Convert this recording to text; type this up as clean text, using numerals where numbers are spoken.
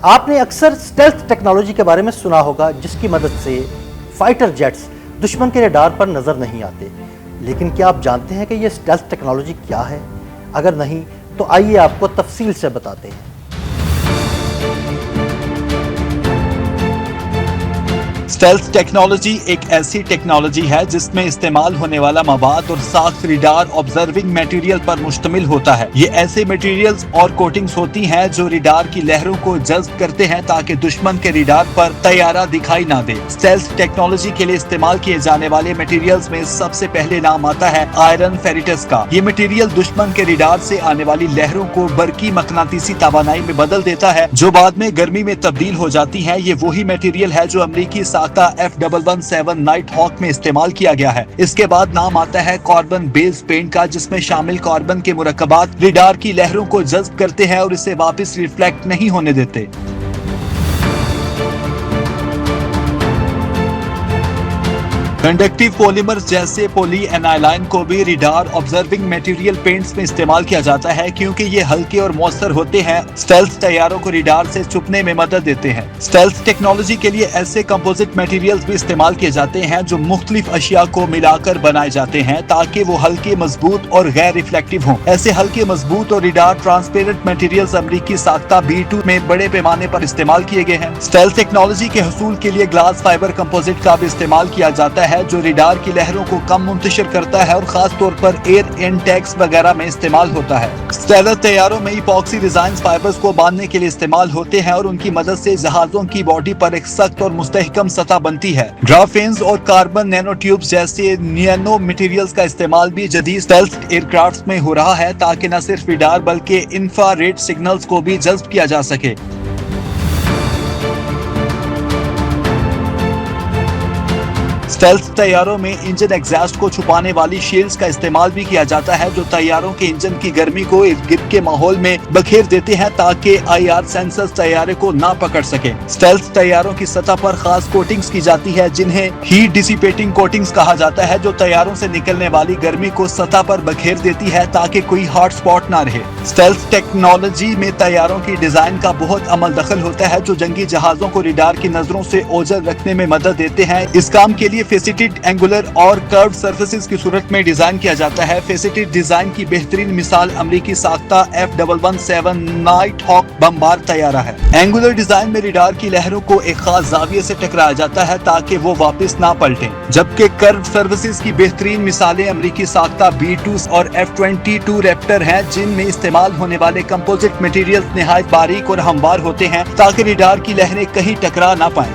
آپ نے اکثر اسٹیلتھ ٹیکنالوجی کے بارے میں سنا ہوگا جس کی مدد سے فائٹر جیٹس دشمن کے ریڈار پر نظر نہیں آتے، لیکن کیا آپ جانتے ہیں کہ یہ اسٹیلتھ ٹیکنالوجی کیا ہے؟ اگر نہیں تو آئیے آپ کو تفصیل سے بتاتے ہیں۔ اسٹیلتھ ٹیکنالوجی ایک ایسی ٹیکنالوجی ہے جس میں استعمال ہونے والا مواد اور ساخت ریڈار آبزرونگ میٹیریل پر مشتمل ہوتا ہے۔ یہ ایسے میٹیریلز اور کوٹنگز ہوتی ہیں جو ریڈار کی لہروں کو جذب کرتے ہیں تاکہ دشمن کے ریڈار پر طیارہ دکھائی نہ دے۔ اسٹیلتھ ٹیکنالوجی کے لیے استعمال کیے جانے والے میٹیریلز میں سب سے پہلے نام آتا ہے آئرن فیریٹس کا۔ یہ میٹیریل دشمن کے ریڈار سے آنے والی لہروں کو برقی مقناطیسی توانائی میں بدل دیتا ہے جو بعد میں گرمی میں تبدیل ہو جاتی ہے۔ یہ وہی میٹیریل ہے جو امریکی F117 نائٹ ہاک میں استعمال کیا گیا ہے۔ اس کے بعد نام آتا ہے کاربن بیس پینٹ کا، جس میں شامل کاربن کے مرکبات ریڈار کی لہروں کو جذب کرتے ہیں اور اسے واپس ریفلیکٹ نہیں ہونے دیتے۔ کنڈکٹیو پولیمرز جیسے پولی اینائلائن کو بھی ریڈار آبزرونگ میٹیریل پینٹس میں استعمال کیا جاتا ہے کیونکہ یہ ہلکے اور مؤثر ہوتے ہیں، اسٹیلتھ طیاروں کو ریڈار سے چھپنے میں مدد دیتے ہیں۔ اسٹیلتھ ٹیکنالوجی کے لیے ایسے کمپوزٹ میٹیریلز بھی استعمال کیے جاتے ہیں جو مختلف اشیاء کو ملا کر بنائے جاتے ہیں تاکہ وہ ہلکے، مضبوط اور غیر ریفلیکٹیو ہوں۔ ایسے ہلکے، مضبوط اور ریڈار ٹرانسپیرنٹ میٹیریلز امریکی ساختہ B2 میں بڑے پیمانے پر استعمال کیے گئے ہیں۔ اسٹیلتھ ٹیکنالوجی کے حصول کے لیے گلاس فائبر کمپوزٹ کا بھی استعمال کیا جاتا ہے جو ریڈار کی لہروں کو کم منتشر کرتا ہے اور خاص طور پر ایئر انٹیکس وغیرہ میں استعمال ہوتا ہے۔ اسٹیلتھ طیاروں میں ایپاکسی ڈیزائنز فائبرز کو باندھنے کے لیے استعمال ہوتے ہیں اور ان کی مدد سے جہازوں کی باڈی پر ایک سخت اور مستحکم سطح بنتی ہے۔ گرافینز اور کاربن نینو ٹیوبز جیسے نینو مٹیریلز کا استعمال بھی جدید اسٹیلتھ ایئر کرافٹس میں ہو رہا ہے تاکہ نہ صرف ریڈار بلکہ انفرا ریڈ سگنلز کو بھی جذب کیا جا سکے۔ اسٹیلتھ طیاروں میں انجن ایگزاسٹ کو چھپانے والی شیلڈز کا استعمال بھی کیا جاتا ہے جو طیاروں کے انجن کی گرمی کو ارد گرد کے ماحول میں بکھیر دیتے ہیں تاکہ IR سینسرز طیارے کو نہ پکڑ سکیں۔ اسٹیلتھ طیاروں کی سطح پر خاص کوٹنگز کی جاتی ہے جنہیں ہیٹ ڈیسیپیٹنگ کوٹنگز کہا جاتا ہے جو طیاروں سے نکلنے والی گرمی کو سطح پر بکھیر دیتی ہے تاکہ کوئی ہاٹ سپاٹ نہ رہے۔ اسٹیلتھ ٹیکنالوجی میں طیاروں کی ڈیزائن کا بہت عمل دخل ہوتا ہے جو جنگی جہازوں کو ریڈار کی نظروں سے اوجھل رکھنے میں مدد دیتے ہیں۔ اس کام کے لیے فیسیٹڈ، اینگولر اور کروڈ سرفیسز کی صورت میں ڈیزائن کیا جاتا ہے۔ فیسیٹڈ ڈیزائن کی بہترین مثال امریکی ساختہ F117 نائٹ ہاک بمبار طیارہ ہے۔ اینگولر ڈیزائن میں ریڈار کی لہروں کو ایک خاص زاویے سے ٹکرایا جاتا ہے تاکہ وہ واپس نہ پلٹیں، جبکہ کروڈ سرفیسز کی بہترین مثالیں امریکی ساختہ B2 اور F-22 ریپٹر ہیں جن میں استعمال ہونے والے کمپوزٹ میٹیریلز نہایت باریک اور ہموار ہوتے ہیں تاکہ ریڈار کی لہریں کہیں ٹکرا نہ پائیں۔